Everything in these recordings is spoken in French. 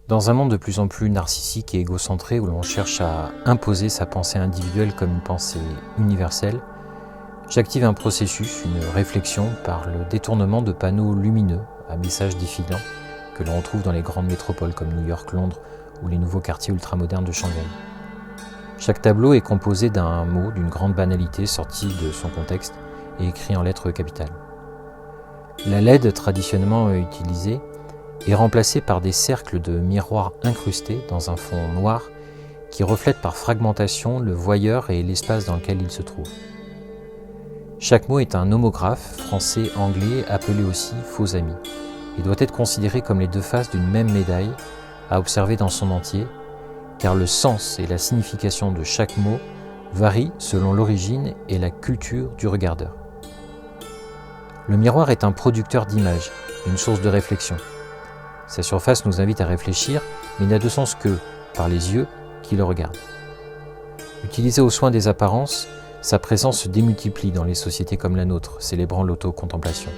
Dans un monde de plus en plus narcissique et égocentré où l'on cherche à imposer sa pensée individuelle comme une pensée universelle, j'active un processus, une réflexion par le détournement de panneaux lumineux à messages défilants que l'on retrouve dans les grandes métropoles comme New York, Londres ou les nouveaux quartiers ultramodernes de Shanghai. Chaque tableau est composé d'un mot d'une grande banalité sorti de son contexte et écrit en lettres capitales. La LED traditionnellement utilisée est remplacée par des cercles de miroirs incrustés dans un fond noir qui reflètent par fragmentation le voyeur et l'espace dans lequel il se trouve. Chaque mot est un homographe français-anglais appelé aussi faux ami et doit être considéré comme les deux faces d'une même médaille à observer dans son entier, car le sens et la signification de chaque mot varient selon l'origine et la culture du regardeur. Le miroir est un producteur d'images, une source de réflexion. Sa surface nous invite à réfléchir, mais n'a de sens que par les yeux qui le regardent. Utilisé aux soins des apparences, sa présence se démultiplie dans les sociétés comme la nôtre, célébrant l'autocontemplation.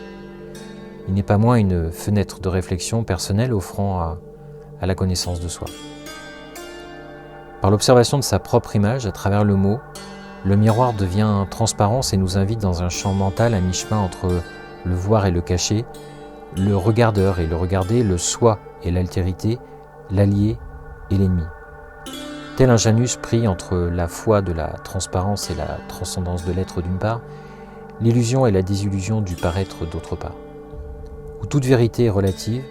Il n'est pas moins une fenêtre de réflexion personnelle offrant à la connaissance de soi. Par l'observation de sa propre image à travers le mot, le miroir devient transparence et nous invite dans un champ mental à mi-chemin entre le voir et le cacher, le regardeur et le regardé, le soi et l'altérité, l'allié et l'ennemi. Tel un Janus pris entre la foi de la transparence et la transcendance de l'être d'une part, l'illusion et la désillusion du paraître d'autre part. Où toute vérité est relative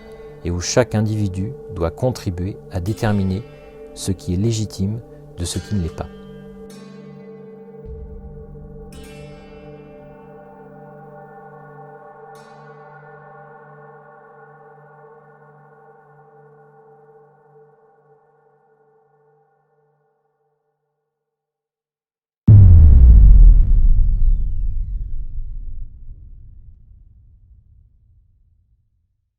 et où chaque individu doit contribuer à déterminer ce qui est légitime de ce qui ne l'est pas.